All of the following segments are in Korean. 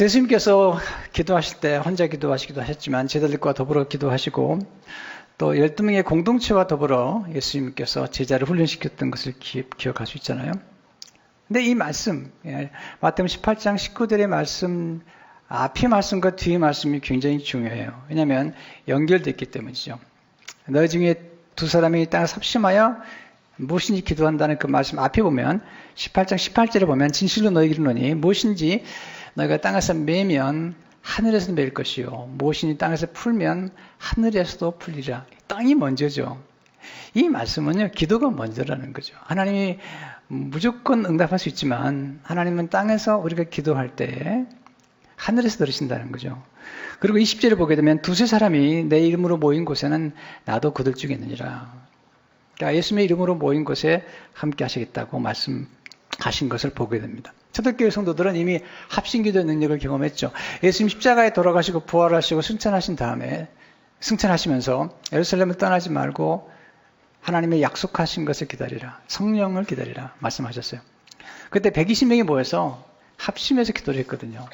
예수님께서 기도하실 때 혼자 기도하시기도 하셨지만 제자들과 더불어 기도하시고 또 12명의 공동체와 더불어 예수님께서 제자를 훈련시켰던 것을 기억할 수 있잖아요. 근데 이 말씀, 마태복음 18장 19절의 말씀, 앞의 말씀과 뒤의 말씀이 굉장히 중요해요. 왜냐하면 연결됐기 때문이죠. 너희 중에 두 사람이 땅에 삽심하여 무엇인지 기도한다는 그 말씀 앞에 보면 18장 18절에 보면 진실로 너희에게 이르노니 무엇인지 너희가 땅에서 매면 하늘에서 매일 것이요 무엇인지 땅에서 풀면 하늘에서도 풀리라. 땅이 먼저죠. 이 말씀은요, 기도가 먼저라는 거죠. 하나님이 무조건 응답할 수 있지만 하나님은 땅에서 우리가 기도할 때 하늘에서 들으신다는 거죠. 그리고 20절을 보게 되면 두세 사람이 내 이름으로 모인 곳에는 나도 그들 중에 있느니라. 그러니까 예수님의 이름으로 모인 곳에 함께 하시겠다고 말씀하신 것을 보게 됩니다. 초대교회 성도들은 이미 합심기도의 능력을 경험했죠. 예수님 십자가에 돌아가시고 부활하시고 승천하신 다음에 승천하시면서 예루살렘을 떠나지 말고 하나님의 약속하신 것을 기다리라. 성령을 기다리라 말씀하셨어요. 그때 120명이 모여서 합심해서 기도를 했거든요.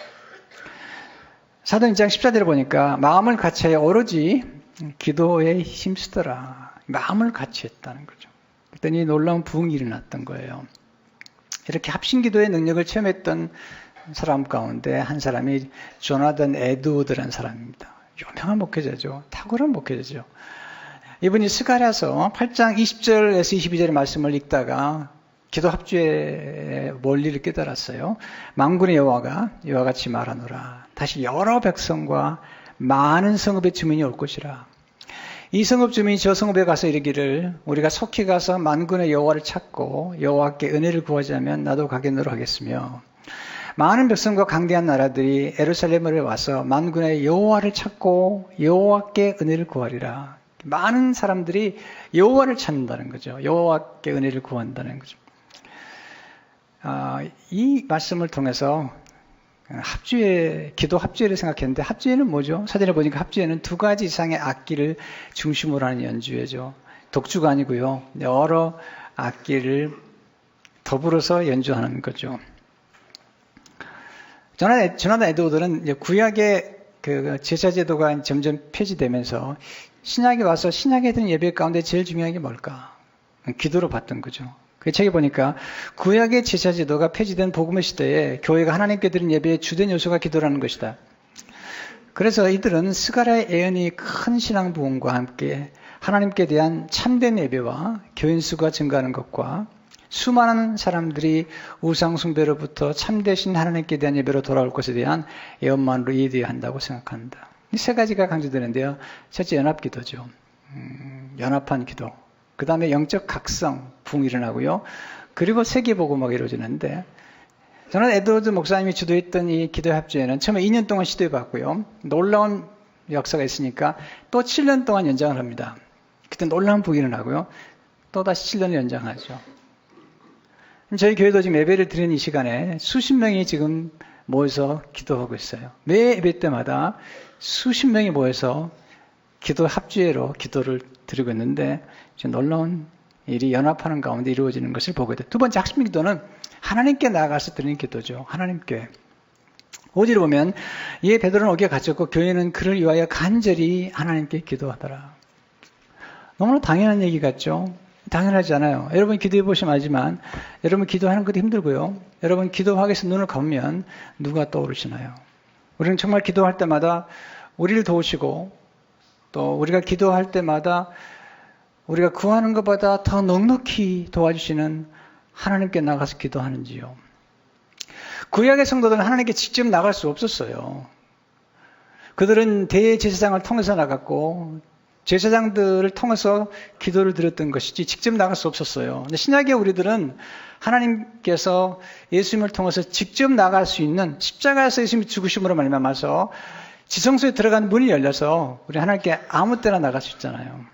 사도행 1장 14절을 보니까 마음을 같이하여 오로지 기도에 힘쓰더라. 마음을 같이 했다는 거죠. 그랬더니 놀라운 부흥이 일어났던 거예요. 이렇게 합심기도의 능력을 체험했던 사람 가운데 한 사람이 조나단 에드워드라는 사람입니다. 유명한 목회자죠. 탁월한 목회자죠. 이분이 스가랴서 8장 20절에서 22절의 말씀을 읽다가 기도 합주의 원리를 깨달았어요. 만군의 여호와가 이와 같이 말하노라. 다시 여러 백성과 많은 성읍의 주민이 올 것이라. 이 성읍 주민이 저 성읍에 가서 이르기를 우리가 속히 가서 만군의 여호와를 찾고 여호와께 은혜를 구하자면 나도 가겠노라 하겠으며 많은 백성과 강대한 나라들이 예루살렘을 와서 만군의 여호와를 찾고 여호와께 은혜를 구하리라. 많은 사람들이 여호와를 찾는다는 거죠. 여호와께 은혜를 구한다는 거죠. 이 말씀을 통해서 기도 합주회를 생각했는데 합주회는 뭐죠? 사전에 보니까 합주회는 두 가지 이상의 악기를 중심으로 하는 연주회죠. 독주가 아니고요. 여러 악기를 더불어서 연주하는 거죠. 조나단 에드워드는 구약의 그 제사제도가 점점 폐지되면서 신약에 와서 신약에 드는 예배 가운데 제일 중요한 게 뭘까? 기도로 봤던 거죠. 그 책에 보니까 구약의 제사제도가 폐지된 복음의 시대에 교회가 하나님께 드린 예배의 주된 요소가 기도라는 것이다. 그래서 이들은 스가랴의 예언이 큰 신앙 부흥과 함께 하나님께 대한 참된 예배와 교인 수가 증가하는 것과 수많은 사람들이 우상 숭배로부터 참되신 하나님께 대한 예배로 돌아올 것에 대한 예언만으로 이해되어야 한다고 생각합니다. 이 세 가지가 강조되는데요. 첫째, 연합기도죠. 연합한 기도. 그 다음에 영적 각성, 부흥이 일어나고요. 그리고 세계복음화가 이루어지는데 저는 에드워드 목사님이 주도했던 이 기도 합주회는 처음에 2년 동안 시도해봤고요. 놀라운 역사가 있으니까 또 7년 동안 연장을 합니다. 그때 놀라운 부흥이 일어나고요. 또 다시 7년을 연장하죠. 저희 교회도 지금 예배를 드리는 이 시간에 수십 명이 지금 모여서 기도하고 있어요. 매 예배 때마다 수십 명이 모여서 기도 합주회로 기도를 드리고 있는데 놀라운 일이 연합하는 가운데 이루어지는 것을 보게 돼요. 두 번째 핵심 기도는 하나님께 나아가서 드리는 기도죠. 하나님께. 5절에 보면 이에 베드로는 오기가 갇혔고 교회는 그를 위하여 간절히 하나님께 기도하더라. 너무나 당연한 얘기 같죠? 당연하지 않아요. 여러분 기도해 보시면 알지만 여러분 기도하는 것도 힘들고요. 여러분 기도하기 위해서 눈을 감으면 누가 떠오르시나요? 우리는 정말 기도할 때마다 우리를 도우시고 또 우리가 기도할 때마다 우리가 구하는 것보다 더 넉넉히 도와주시는 하나님께 나가서 기도하는지요. 구약의 성도들은 하나님께 직접 나갈 수 없었어요. 그들은 대제사장을 통해서 나갔고 제사장들을 통해서 기도를 드렸던 것이지 직접 나갈 수 없었어요. 근데 신약의 우리들은 하나님께서 예수님을 통해서 직접 나갈 수 있는 십자가에서 예수님이 죽으심으로 말미암아서 지성소에 들어간 문이 열려서 우리 하나님께 아무 때나 나갈 수 있잖아요.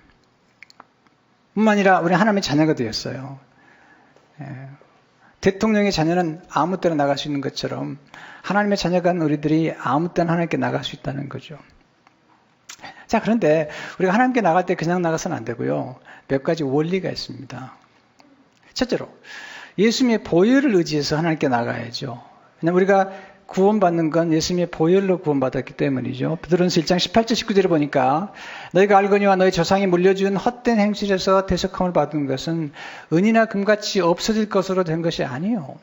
뿐만 아니라 우리 하나님의 자녀가 되었어요. 대통령의 자녀는 아무 때나 나갈 수 있는 것처럼 하나님의 자녀가 우리들이 아무 때나 하나님께 나갈 수 있다는 거죠. 자, 그런데 우리가 하나님께 나갈 때 그냥 나가서는 안 되고요. 몇 가지 원리가 있습니다. 첫째로 예수님의 보혈을 의지해서 하나님께 나가야죠. 왜냐하면 우리가 구원받는 건 예수님의 보혈로 구원받았기 때문이죠. 베드로전서 1장 18절 19절에 보니까 너희가 알거니와 너희 조상이 물려준 헛된 행실에서 대속함을 받은 것은 은이나 금같이 없어질 것으로 된 것이 아니요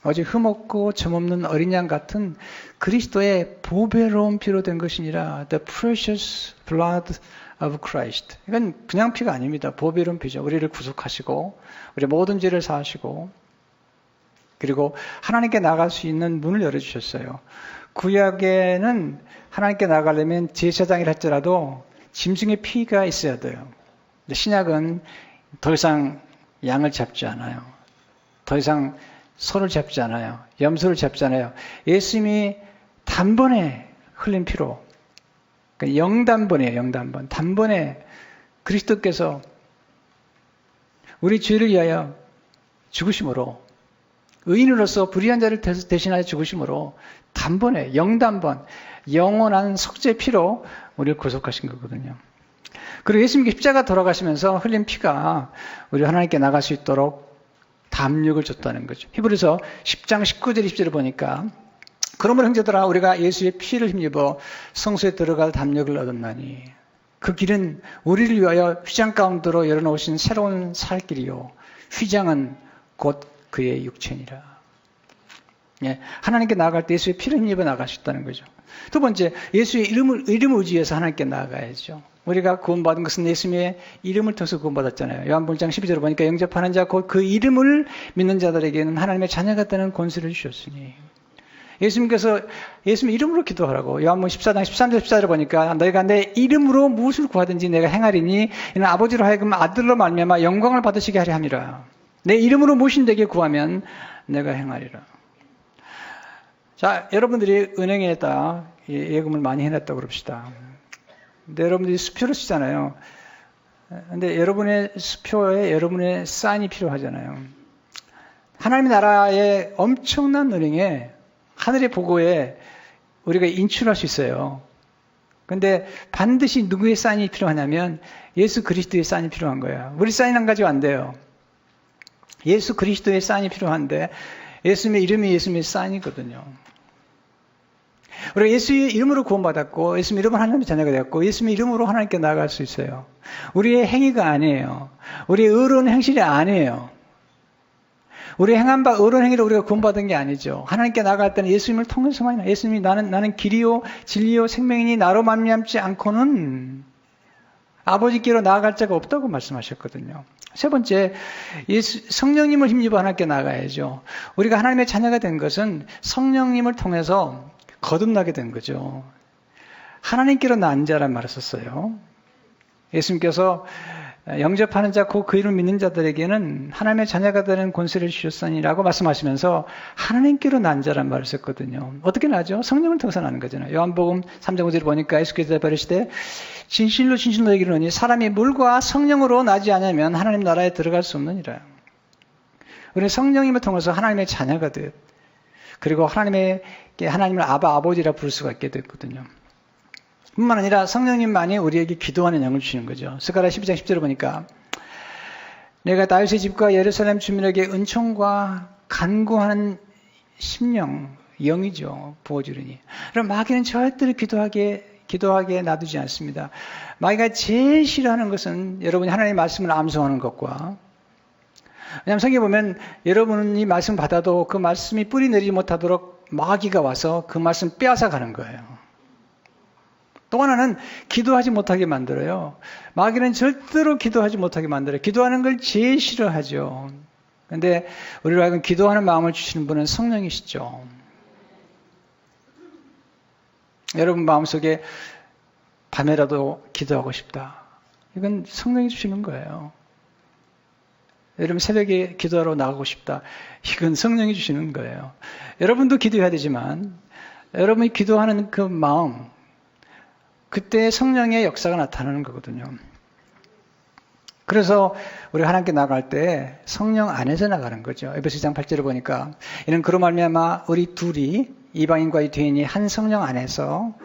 오직 흠없고 점없는 어린 양 같은 그리스도의 보배로운 피로 된 것이니라. The precious blood of Christ. 이건 그냥 피가 아닙니다. 보배로운 피죠. 우리를 구속하시고 우리 모든 죄를 사하시고 그리고 하나님께 나갈 수 있는 문을 열어주셨어요. 구약에는 하나님께 나가려면 제사장이라 할지라도 짐승의 피가 있어야 돼요. 신약은 더 이상 양을 잡지 않아요. 더 이상 소를 잡지 않아요. 염소를 잡지 않아요. 예수님이 단번에 흘린 피로, 그러니까 영단번이에요. 영단번. 단번에 그리스도께서 우리 죄를 위하여 죽으심으로, 의인으로서 불의한 자를 대신하여 죽으심으로 단번에 영단번 영원한 속죄 피로 우리를 구속하신 거거든요. 그리고 예수님께 십자가 돌아가시면서 흘린 피가 우리 하나님께 나갈 수 있도록 담력을 줬다는 거죠. 히브리서 10장 19절 20절을 보니까 그러므로 형제들아 우리가 예수의 피를 힘입어 성소에 들어갈 담력을 얻었나니 그 길은 우리를 위하여 휘장 가운데로 열어놓으신 새로운 살 길이요 휘장은 곧 그의 육체니라. 예, 하나님께 나아갈 때 예수의 피를 힘입어 나가셨다는 거죠. 두 번째, 예수의 이름을 의지해서 하나님께 나아가야죠. 우리가 구원받은 것은 예수님의 이름을 통해서 구원받았잖아요. 요한복음 1장 12절을 보니까 영접하는 자 곧 그 이름을 믿는 자들에게는 하나님의 자녀가 되는 권세를 주셨으니 예수님께서 예수님의 이름으로 기도하라고 요한복음 14장 13절 14절을 보니까 너희가 내 이름으로 무엇을 구하든지 내가 행하리니 이는 아버지로 하여금 아들로 말미암아 영광을 받으시게 하려 함이라. 내 이름으로 무엇인 되게 구하면 내가 행하리라. 자, 여러분들이 은행에다 예금을 많이 해놨다고 그럽시다. 근데 여러분들이 수표를 쓰잖아요. 근데 여러분의 수표에 여러분의 사인이 필요하잖아요. 하나님의 나라의 엄청난 은행에 하늘의 보고에 우리가 인출할 수 있어요. 근데 반드시 누구의 사인이 필요하냐면 예수 그리스도의 사인이 필요한 거예요. 우리 사인 안 가지고 안 돼요. 예수 그리스도의 사인이 필요한데 예수님의 이름이 예수님의 사인이거든요. 우리가 예수의 이름으로 구원받았고 예수님 이름으로 하나님의 자녀가 되었고 예수님 이름으로 하나님께 나아갈 수 있어요. 우리의 행위가 아니에요. 우리의 의로운 행실이 아니에요. 우리 행한 바 의로운 행위로 우리가 구원받은 게 아니죠. 하나님께 나아갈 때는 예수님을 통해서만 예수님이 나는 길이요 진리요 생명이니 나로 말미암지 않고는 아버지께로 나아갈 자가 없다고 말씀하셨거든요. 세 번째, 성령님을 힘입어 하나님께 나아가야죠. 우리가 하나님의 자녀가 된 것은 성령님을 통해서 거듭나게 된 거죠. 하나님께로 난 자란 말을 썼어요. 예수님께서 영접하는 자, 그 이름을 믿는 자들에게는 하나님의 자녀가 되는 권세를 주셨으니라고 말씀하시면서 하나님께로 난 자란 말을 썼거든요. 어떻게 나죠? 성령을 통해서 나는 거잖아요. 요한복음 3장 5절을 보니까 예수께서 대답하시되 진실로 진실로 너희에게 이르노니 사람이 물과 성령으로 나지 않으면 하나님 나라에 들어갈 수 없느니라. 우리는 성령님을 통해서 하나님의 자녀가 됐 그리고 하나님을 아버지라 부를 수가 있게 됐거든요. 뿐만 아니라 성령님만이 우리에게 기도하는 영을 주시는 거죠. 스가랴 12장 10절을 보니까 내가 다윗의 집과 예루살렘 주민에게 은총과 간구하는 심령, 영이죠. 부어주리니. 그럼 마귀는 절대로 기도하게 놔두지 않습니다. 마귀가 제일 싫어하는 것은 여러분이 하나님의 말씀을 암송하는 것과 왜냐하면 성경에 보면 여러분이 말씀 받아도 그 말씀이 뿌리 내리지 못하도록 마귀가 와서 그 말씀 빼앗아 가는 거예요. 또 하나는 기도하지 못하게 만들어요. 마귀는 절대로 기도하지 못하게 만들어요. 기도하는 걸 제일 싫어하죠. 그런데 우리로 하여금 기도하는 마음을 주시는 분은 성령이시죠. 여러분 마음속에 밤에라도 기도하고 싶다. 이건 성령이 주시는 거예요. 여러분 새벽에 기도하러 나가고 싶다. 이건 성령이 주시는 거예요. 여러분도 기도해야 되지만 여러분이 기도하는 그 마음 그때 성령의 역사가 나타나는 거거든요. 그래서 우리 하나님께 나갈 때 성령 안에서 나가는 거죠. 에베소 2장 8절을 보니까 이는 그로 말미암아 우리 둘이 이방인과 유대인이 한 성령 안에서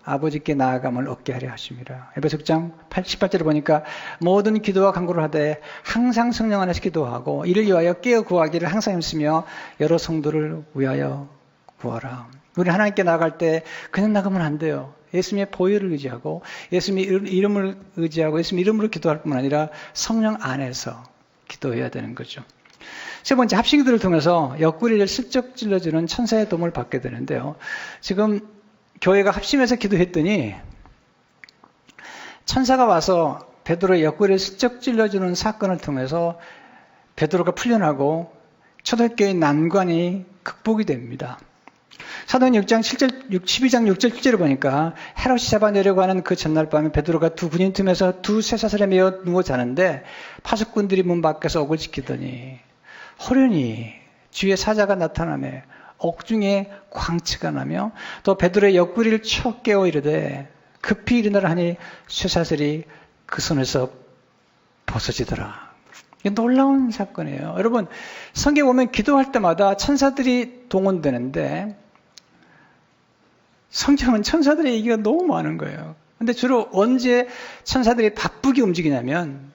아버지께 나아감을 얻게 하려 하심이라. 에베소 6장 18절을 보니까 모든 기도와 간구를 하되 항상 성령 안에서 기도하고 이를 위하여 깨어 구하기를 항상 힘쓰며 여러 성도를 위하여 구하라. 우리 하나님께 나갈 때 그냥 나가면 안 돼요. 예수님의 보혈을 의지하고 예수님의 이름을 의지하고 예수님 이름으로 기도할 뿐만 아니라 성령 안에서 기도해야 되는 거죠. 세 번째, 합심기도를 통해서 옆구리를 슬쩍 찔러주는 천사의 도움을 받게 되는데요. 지금 교회가 합심해서 기도했더니 천사가 와서 베드로의 옆구리를 슬쩍 찔러주는 사건을 통해서 베드로가 풀려나고 초대교회의 난관이 극복이 됩니다. 사도행 12장 6절 7절을 보니까 헤롯이 잡아내려고 하는 그 전날 밤에 베드로가 두 군인 틈에서 두 쇠사슬에 매어 누워 자는데 파수꾼들이 문 밖에서 옥을 지키더니 호련히 주의 사자가 나타나며 옥중에 광채가 나며 또 베드로의 옆구리를 쳐 깨워 이르되 급히 일어나라 하니 쇠사슬이 그 손에서 벗어지더라. 이게 놀라운 사건이에요. 여러분, 성경에 보면 기도할 때마다 천사들이 동원되는데 성경은 천사들의 얘기가 너무 많은 거예요. 근데 주로 언제 천사들이 바쁘게 움직이냐면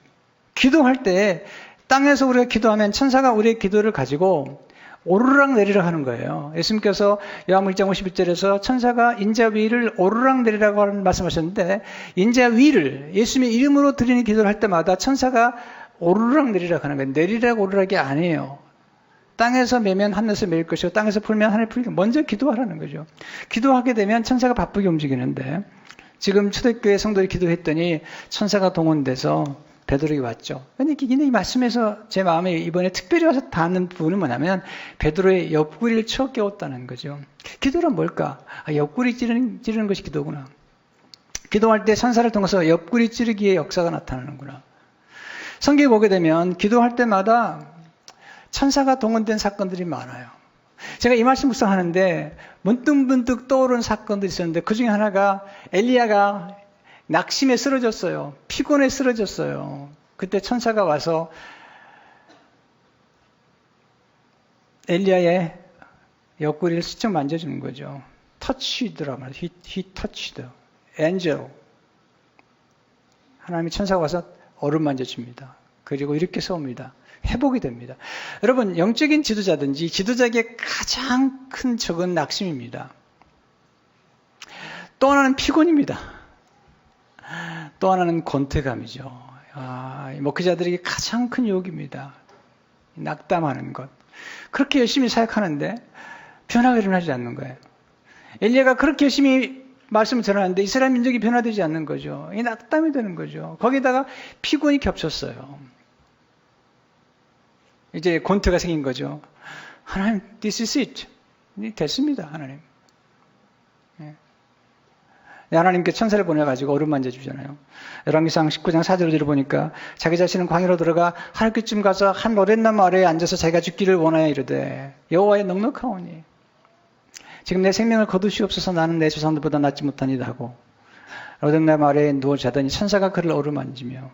기도할 때 땅에서 우리가 기도하면 천사가 우리의 기도를 가지고 오르락 내리락 하는 거예요. 예수님께서 요한복음 1장 51절에서 천사가 인자 위를 오르락 내리라고 말씀하셨는데 인자 위를 예수님의 이름으로 드리는 기도를 할 때마다 천사가 오르락 내리락 하는 거예요. 내리락 오르락이 아니에요. 땅에서 매면 하늘에서 매일 것이고 땅에서 풀면 하늘 풀리고 먼저 기도하라는 거죠. 기도하게 되면 천사가 바쁘게 움직이는데 지금 초대교회 성도들이 기도했더니 천사가 동원돼서 베드로에게 왔죠. 그런데 이 말씀에서 제 마음에 이번에 특별히 와서 닿는 부분은 뭐냐면 베드로의 옆구리를 쳐 깨웠다는 거죠. 기도란 뭘까? 옆구리 찌르는 것이 기도구나. 기도할 때 천사를 통해서 옆구리 찌르기의 역사가 나타나는구나. 성경에 보게 되면 기도할 때마다 천사가 동원된 사건들이 많아요. 제가 이 말씀 묵상하는데 문득문득 떠오른 사건들이 있었는데 그 중에 하나가 엘리야가 낙심에 쓰러졌어요. 피곤에 쓰러졌어요. 그때 천사가 와서 엘리야의 옆구리를 슬쩍 만져주는 거죠. 터치드라 말이에요. He touched. Angel. 하나님의 천사가 와서 얼음 만져줍니다. 그리고 이렇게 세웁니다. 회복이 됩니다. 여러분, 영적인 지도자든지 지도자에게 가장 큰 적은 낙심입니다. 또 하나는 피곤입니다. 또 하나는 권태감이죠. 목회자들에게 가장 큰 유혹입니다. 낙담하는 것. 그렇게 열심히 사역하는데 변화가 일어나지 않는 거예요. 엘리야가 그렇게 열심히 말씀을 전하는데 이스라엘 민족이 변화되지 않는 거죠. 이 낙담이 되는 거죠. 거기다가 피곤이 겹쳤어요. 이제 권태가 생긴 거죠. 하나님, this is it. 됐습니다, 하나님. 하나님께 천사를 보내가지고 얼음 만져주잖아요. 열왕기상 19장 4절을 보니까 자기 자신은 광야로 들어가 하루쯤 가서 한 로렛나무 아래에 앉아서 자기가 죽기를 원하여 이르되 여호와의 넉넉하오니 지금 내 생명을 거두시옵소서. 나는 내 조상들보다 낫지 못하니다 하고 로렛나무 아래에 누워 자더니 천사가 그를 어루만지며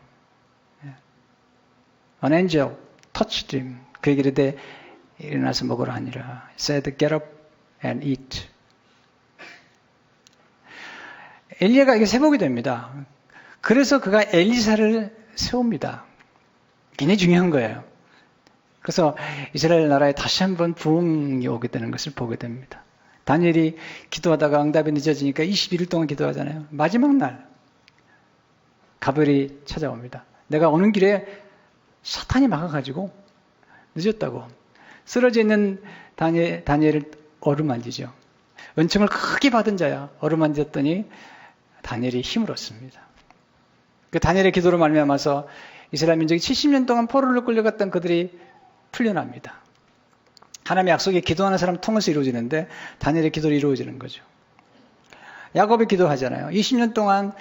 An angel touched him. 그에게 이르되 일어나서 먹으라 하니라. Said, get up and eat. 엘리야가 이게 회복이 됩니다. 그래서 그가 엘리사를 세웁니다. 굉장히 중요한 거예요. 그래서 이스라엘 나라에 다시 한번 부흥이 오게 되는 것을 보게 됩니다. 다니엘이 기도하다가 응답이 늦어지니까 21일 동안 기도하잖아요. 마지막 날 가벨이 찾아옵니다. 내가 오는 길에 사탄이 막아가지고 늦었다고 쓰러져 있는 다니엘을 어루만지죠. 은총을 크게 받은 자야. 어루만졌더니 다니엘이 힘을 얻습니다. 그 다니엘의 기도로 말미암아서 이스라엘 민족이 70년 동안 포로로 끌려갔던 그들이 풀려납니다. 하나님의 약속에 기도하는 사람 통해서 이루어지는데 다니엘의 기도로 이루어지는 거죠. 야곱이 기도하잖아요. 20년 동안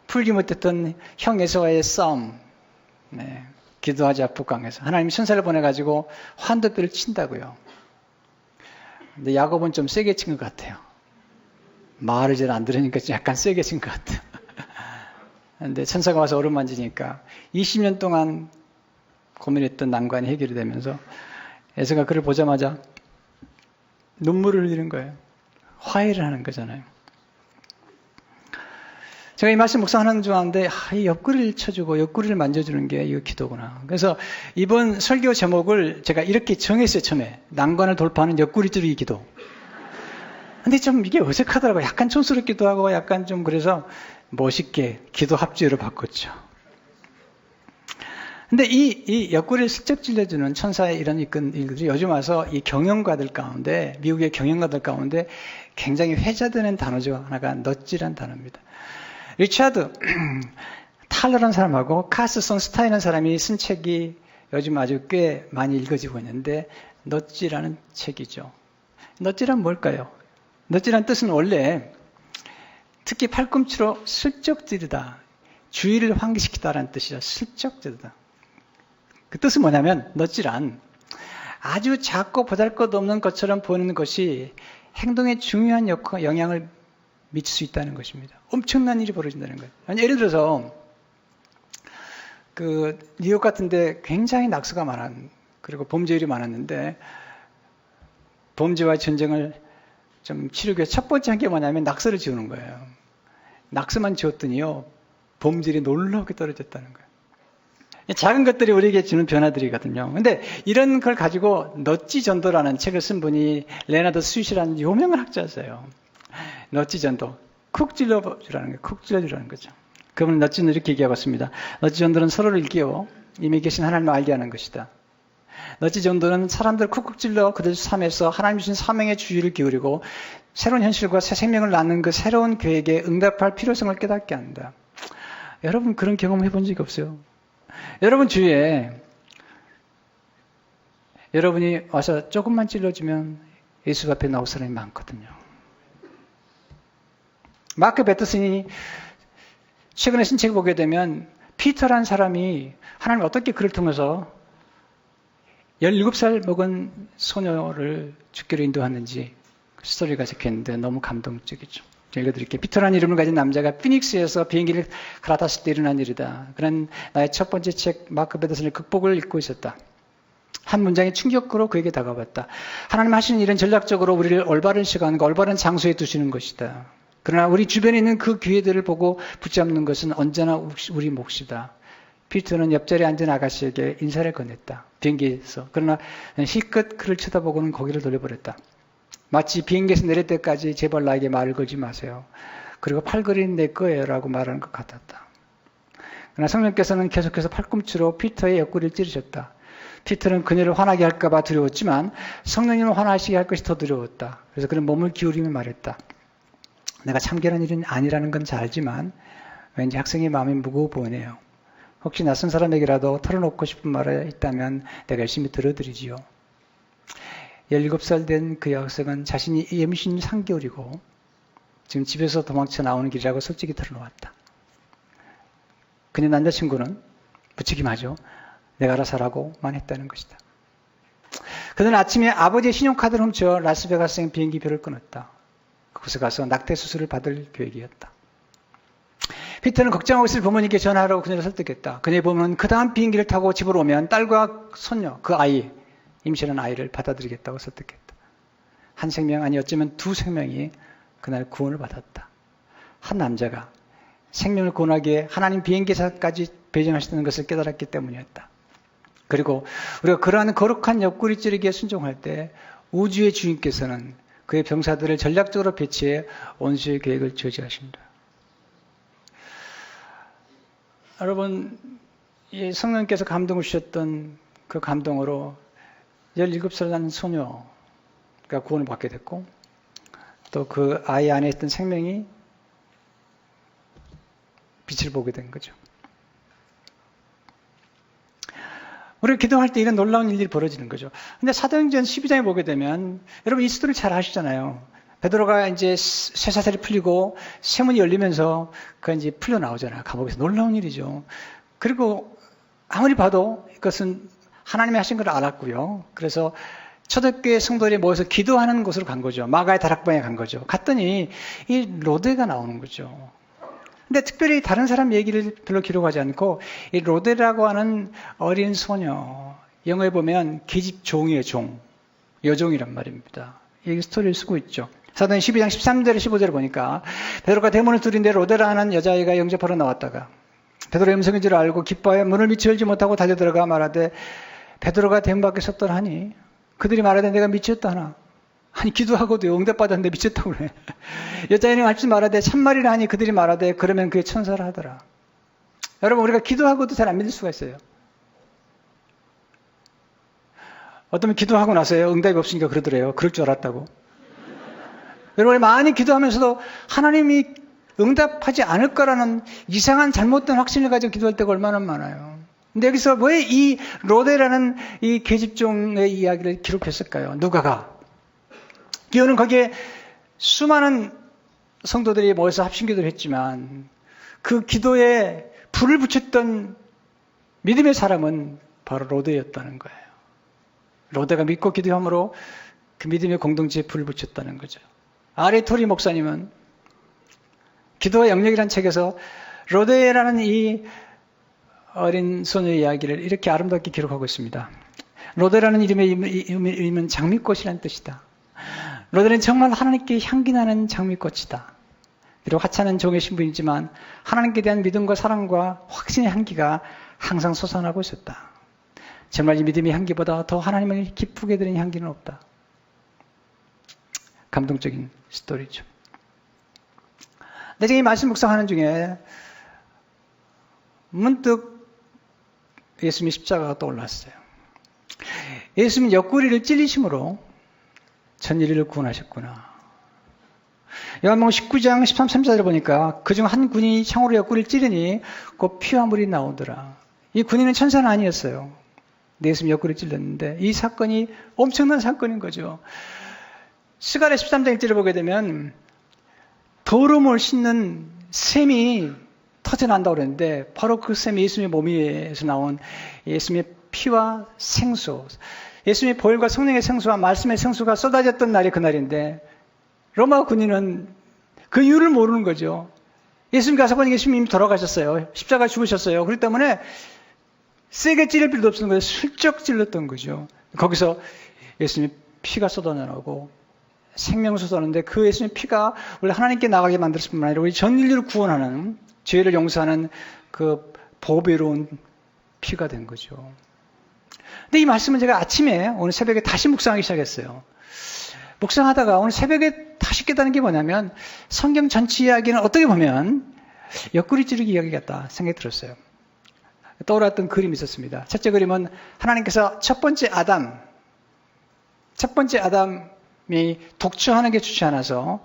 풀지 못했던 형 에서와의 싸움. 기도하자 북강에서. 하나님이 천사를 보내가지고 환도뼈를 친다고요. 근데 야곱은 좀 세게 친 것 같아요. 말을 잘 안 들으니까 약간 세게 친 것 같아요. 근데 천사가 와서 얼음 만지니까 20년 동안 고민했던 난관이 해결이 되면서 에서가 그를 보자마자 눈물을 흘리는 거예요. 화해를 하는 거잖아요. 제가 이 말씀 묵상하는 중 하는데 이 옆구리를 쳐주고 옆구리를 만져주는 게 이 기도구나. 그래서 이번 설교 제목을 제가 이렇게 정했어요. 처음에 난관을 돌파하는 옆구리 찌르기 기도. 근데 좀 이게 어색하더라고요. 약간 촌스럽기도 하고 약간 좀 그래서 멋있게 기도 합주로 바꿨죠. 근데 이 옆구리를 슬쩍 찔러주는 천사의 이런 일들이 요즘 와서 이 경영가들 가운데, 미국의 경영가들 가운데 굉장히 회자되는 단어 중 하나가 넛지란 단어입니다. 리차드 탈러라는 사람하고 카스 손스타이라는 사람이 쓴 책이 요즘 아주 꽤 많이 읽어지고 있는데 넛지라는 책이죠. 넛지란 뭘까요? 넛지란 뜻은 원래 특히 팔꿈치로 슬쩍 찌르다, 주의를 환기시키다라는 뜻이죠. 슬쩍 찌르다. 그 뜻은 뭐냐면 넛지란 아주 작고 보잘것없는 것처럼 보이는 것이 행동에 중요한 영향을 미칠 수 있다는 것입니다. 엄청난 일이 벌어진다는 거예요. 예를 들어서 그 뉴욕 같은데 굉장히 낙서가 그리고 범죄율이 많았는데 범죄와 전쟁을 좀 치르기 위해 첫 번째 한 게 뭐냐면 낙서를 지우는 거예요. 낙서만 지웠더니요 범죄율이 놀라우게 떨어졌다는 거예요. 작은 것들이 우리에게 주는 변화들이거든요. 근데 이런 걸 가지고 넛지 전도라는 책을 쓴 분이 레나드 스윗이라는 유명한 학자였어요. 넛지 전도. 쿡 찔러주라는 거예요. 쿡 찔러주라는 거죠. 그분은 넛지는 이렇게 얘기하고 있습니다. 넛지 전도는 서로를 일깨워 이미 계신 하나님을 알게 하는 것이다. 넛지 전도는 사람들을 쿡쿡 찔러 그들 삶에서 하나님 주신 사명에 주의를 기울이고 새로운 현실과 새 생명을 낳는 그 새로운 계획에 응답할 필요성을 깨닫게 한다. 여러분 그런 경험 해본 적이 없어요? 여러분 주위에 여러분이 와서 조금만 찔러주면 예수 앞에 나올 사람이 많거든요. 마크 베터슨이 최근에 쓴 책 보게 되면 피터라는 사람이 하나님 어떻게 그를 통해서 17살 먹은 소녀를 죽기로 인도하는지 그 스토리가 적혀있는데 너무 감동적이죠. 읽어드릴게요. 피터라는 이름을 가진 남자가 피닉스에서 비행기를 갈아탔을 때 일어난 일이다. 그런 나의 첫 번째 책 마크 베터슨의 극복을 읽고 있었다. 한 문장의 충격으로 그에게 다가왔다. 하나님 하시는 일은 전략적으로 우리를 올바른 시간과 올바른 장소에 두시는 것이다. 그러나 우리 주변에 있는 그 기회들을 보고 붙잡는 것은 언제나 우리 몫이다. 피터는 옆자리에 앉은 아가씨에게 인사를 건넸다. 비행기에서. 그러나 희끗 그를 쳐다보고는 고개를 돌려버렸다. 마치 비행기에서 내릴 때까지 제발 나에게 말을 걸지 마세요. 그리고 팔걸이는 내 거예요 라고 말하는 것 같았다. 그러나 성령께서는 계속해서 팔꿈치로 피터의 옆구리를 찌르셨다. 피터는 그녀를 화나게 할까 봐 두려웠지만 성령님을 화나시게 할 것이 더 두려웠다. 그래서 그는 몸을 기울이며 말했다. 내가 참견한 일은 아니라는 건 잘 알지만 왠지 학생의 마음이 무거워 보이네요. 혹시 낯선 사람에게라도 털어놓고 싶은 말이 있다면 내가 열심히 들어드리지요. 17살 된 그 여학생은 자신이 임신 3개월이고 지금 집에서 도망쳐 나오는 길이라고 솔직히 털어놓았다. 그녀 남자친구는 부추김하죠. 내가 알아서 하라고만 했다는 것이다. 그는 아침에 아버지의 신용카드를 훔쳐 라스베가스행 비행기표를 끊었다. 그곳에 가서 낙태 수술을 받을 계획이었다. 피터는 걱정하고 있을 부모님께 전화하라고 그녀를 설득했다. 그녀의 부모는 그 다음 비행기를 타고 집으로 오면 딸과 손녀, 그 아이, 임신한 아이를 받아들이겠다고 설득했다. 한 생명, 아니 어쩌면 두 생명이 그날 구원을 받았다. 한 남자가 생명을 구원하기 위해 하나님 비행기사까지 배정하시는 것을 깨달았기 때문이었다. 그리고 우리가 그러한 거룩한 옆구리 찌르기에 순종할 때 우주의 주인께서는 그의 병사들을 전략적으로 배치해 원수의 계획을 저지하신다. 여러분, 이 성령께서 감동을 주셨던 그 감동으로 17살 난 소녀가 구원을 받게 됐고 또 그 아이 안에 있던 생명이 빛을 보게 된 거죠. 우리가 기도할 때 이런 놀라운 일들이 벌어지는 거죠. 근데 사도행전 12장에 보게 되면 여러분 이 스토리 잘 아시잖아요. 베드로가 이제 쇠사슬이 풀리고 세문이 열리면서 그 이제 풀려 나오잖아요. 감옥에서 놀라운 일이죠. 그리고 아무리 봐도 이것은 하나님이 하신 걸 알았고요. 그래서 초대교회 성도들이 모여서 기도하는 곳으로 간 거죠. 마가의 다락방에 간 거죠. 갔더니 이 로데가 나오는 거죠. 근데 특별히 다른 사람 얘기를 별로 기록하지 않고 이 로데라고 하는 어린 소녀, 영어에 보면 계집 종이에요. 종. 여종이란 말입니다. 이 스토리를 쓰고 있죠. 사도행 12장 13절 15절을 보니까 베드로가 대문을 두드린데 로데라 하는 여자아이가 영접하러 나왔다가 베드로의 음성인 줄 알고 기뻐하여 문을 미처 열지 못하고 달려들어가 말하되 베드로가 대문 밖에 섰더라 하니 그들이 말하되 내가 미쳤다 하나 아니 기도하고도 응답받았는데 미쳤다고 그래. 여자애는 할 줄 말하되 참말이라 하니 그들이 말하되 그러면 그게 천사라 하더라. 여러분 우리가 기도하고도 잘 안 믿을 수가 있어요. 어떤 분 기도하고 나서요 응답이 없으니까 그러더래요. 그럴 줄 알았다고. 여러분 많이 기도하면서도 하나님이 응답하지 않을 거라는 이상한 잘못된 확신을 가지고 기도할 때가 얼마나 많아요. 근데 여기서 왜 이 로데라는 이 계집종의 이야기를 기록했을까요? 누가가? 기호는 거기에 수많은 성도들이 모여서 합심기도를 했지만 그 기도에 불을 붙였던 믿음의 사람은 바로 로데였다는 거예요. 로데가 믿고 기도함으로 그 믿음의 공동체에 불을 붙였다는 거죠. 아리 토리 목사님은 기도와 영역이라는 책에서 로데라는 이 어린 소녀의 이야기를 이렇게 아름답게 기록하고 있습니다. 로데라는 이름의 의미는 장미꽃이라는 뜻이다. 로데는 정말 하나님께 향기나는 장미꽃이다. 비록 하찮은 종의 신분이지만 하나님께 대한 믿음과 사랑과 확신의 향기가 항상 솟아나고 있었다. 정말 이 믿음의 향기보다 더 하나님을 기쁘게 드리는 향기는 없다. 감동적인 스토리죠. 근데 제가 이 말씀 묵상하는 중에 문득 예수님의 십자가가 떠올랐어요. 예수님은 옆구리를 찔리심으로 전 인류를 구원하셨구나. 요한복음 19장 13, 14절을 보니까 그중 한 군인이 창으로 옆구리를 찌르니 곧 피와 물이 나오더라. 이 군인은 천사는 아니었어요. 예수님이 옆구리를 찔렀는데 이 사건이 엄청난 사건인 거죠. 스가랴 13장 1절을 보게 되면 더러움을 씻는 샘이 터져난다고 그랬는데 바로 그 샘이 예수님의 몸 위에서 나온 예수님의 피와 생수, 예수님의 보혈과 성령의 생수와 말씀의 생수가 쏟아졌던 날이 그날인데 로마 군인은 그 이유를 모르는 거죠. 예수님 가서 보니 예수님이 이미 돌아가셨어요. 십자가에 죽으셨어요. 그렇기 때문에 세게 찌를 필요도 없는 거예요. 슬쩍 찔렀던 거죠. 거기서 예수님의 피가 쏟아나오고 생명수 쏟아나오는데 그 예수님의 피가 원래 하나님께 나가게 만들었을 뿐만 아니라 우리 전 인류를 구원하는 죄를 용서하는 그 보배로운 피가 된 거죠. 근데 이 말씀은 제가 아침에 오늘 새벽에 다시 묵상하기 시작했어요. 묵상하다가 오늘 새벽에 다시 깨닫는 게 뭐냐면 성경 전체 이야기는 어떻게 보면 옆구리 찌르기 이야기 같다 생각이 들었어요. 떠올랐던 그림이 있었습니다. 첫째 그림은 하나님께서 첫 번째 아담이 독처하는 게 좋지 않아서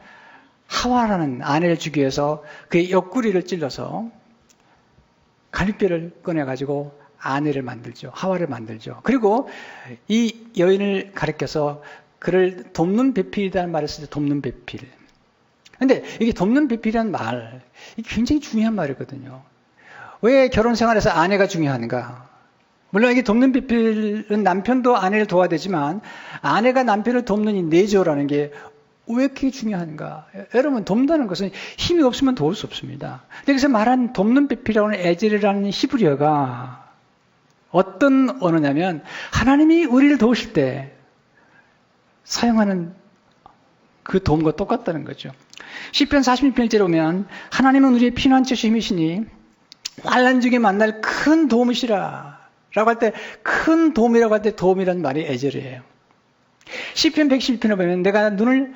하와라는 아내를 주기 위해서 그의 옆구리를 찔러서 갈비뼈를 꺼내가지고 아내를 만들죠. 하와를 만들죠. 그리고 이 여인을 가리켜서 그를 돕는 배필이라는 말을 쓰죠. 돕는 배필. 근데 이게 돕는 배필이라는 말, 이게 굉장히 중요한 말이거든요. 왜 결혼 생활에서 아내가 중요한가? 물론 이게 돕는 배필은 남편도 아내를 도와야 되지만 아내가 남편을 돕는 이 내조라는 게 왜 이렇게 중요한가? 여러분, 돕는다는 것은 힘이 없으면 도울 수 없습니다. 여기서 말한 돕는 배필이라고 하는 에젤이라는 히브리어가 어떤 언어냐면 하나님이 우리를 도우실 때 사용하는 그 도움과 똑같다는 거죠. 시편 46편 1절에 보면 하나님은 우리의 피난처시 힘이시니 환난 중에 만날 큰 도움이시라 라고 할 때 큰 도움이라고 할 때 도움이라는 말이 에젤이에요. 시편 111편에 보면 내가 눈을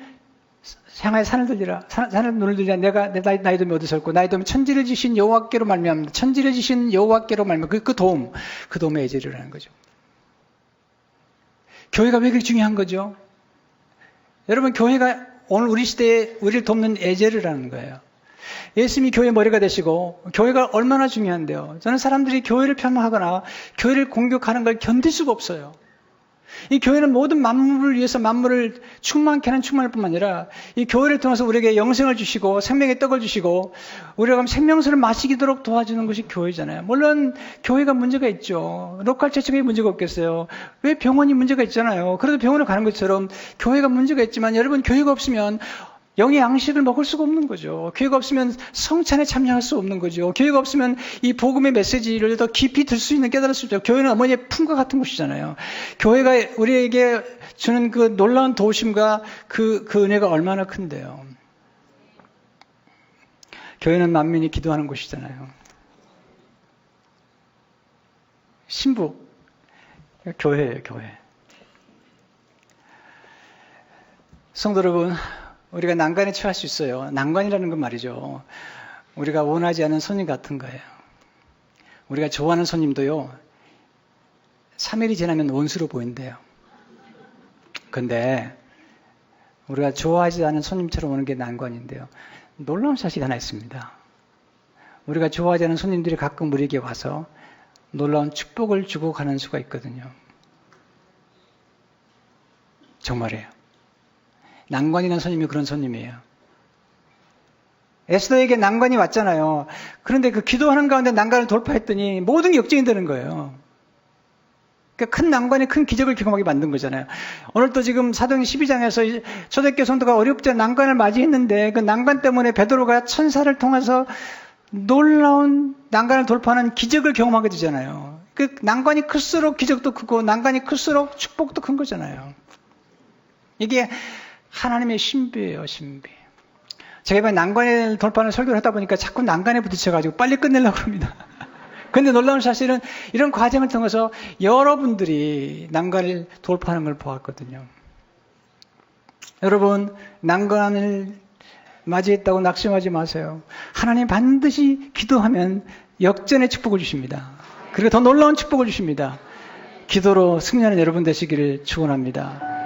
향하여 산을 들리라. 산을 눈을 들리라. 내가 나의 도움이 어디서 올고 나의 도움이 천지를 지신 여호와께로 말미암는다. 천지를 지신 여호와께로 말미암는다. 그 도움의 에젤이라는 거죠. 교회가 왜 그렇게 중요한 거죠? 여러분, 교회가 오늘 우리 시대에 우리를 돕는 에젤이라는 거예요. 예수님이 교회 머리가 되시고 교회가 얼마나 중요한데요. 저는 사람들이 교회를 폄하하거나 교회를 공격하는 걸 견딜 수가 없어요. 이 교회는 모든 만물을 위해서 만물을 충만케 하는 충만일 뿐만 아니라 이 교회를 통해서 우리에게 영생을 주시고 생명의 떡을 주시고 우리가 생명수를 마시도록 도와주는 것이 교회잖아요. 물론 교회가 문제가 있죠. 로컬 처치가 문제가 없겠어요. 왜 병원이 문제가 있잖아요. 그래도 병원을 가는 것처럼 교회가 문제가 있지만 여러분, 교회가 없으면 영의 양식을 먹을 수가 없는 거죠. 교회가 없으면 성찬에 참여할 수 없는 거죠. 교회가 없으면 이 복음의 메시지를 더 깊이 들 수 있는, 깨달을 수 있죠. 교회는 어머니의 품과 같은 곳이잖아요. 교회가 우리에게 주는 그 놀라운 도우심과 그 은혜가 얼마나 큰데요. 교회는 만민이 기도하는 곳이잖아요. 신부, 교회예요, 교회. 성도 여러분, 우리가 난관에 처할 수 있어요. 난관이라는 건 말이죠. 우리가 원하지 않은 손님 같은 거예요. 우리가 좋아하는 손님도요, 3일이 지나면 원수로 보인대요. 근데 우리가 좋아하지 않은 손님처럼 오는 게 난관인데요. 놀라운 사실이 하나 있습니다. 우리가 좋아하지 않은 손님들이 가끔 우리에게 와서 놀라운 축복을 주고 가는 수가 있거든요. 정말이에요. 난관이라는 손님이 그런 손님이에요. 에스더에게 난관이 왔잖아요. 그런데 그 기도하는 가운데 난관을 돌파했더니 모든 게 역전이 되는 거예요. 그러니까 큰 난관이 큰 기적을 경험하게 만든 거잖아요. 오늘 또 지금 사도행 12장에서 초대교회 성도가 어렵지 않은 난관을 맞이했는데 그 난관 때문에 베드로가 천사를 통해서 놀라운 난관을 돌파하는 기적을 경험하게 되잖아요. 그 난관이 클수록 기적도 크고 난관이 클수록 축복도 큰 거잖아요. 이게 하나님의 신비예요, 신비. 제가 이번에 난관을 돌파하는 설교를 하다 보니까 자꾸 난관에 부딪혀가지고 빨리 끝내려고 합니다. 근데 놀라운 사실은 이런 과정을 통해서 여러분들이 난관을 돌파하는 걸 보았거든요. 여러분, 난관을 맞이했다고 낙심하지 마세요. 하나님 반드시 기도하면 역전의 축복을 주십니다. 그리고 더 놀라운 축복을 주십니다. 기도로 승리하는 여러분 되시기를 축원합니다.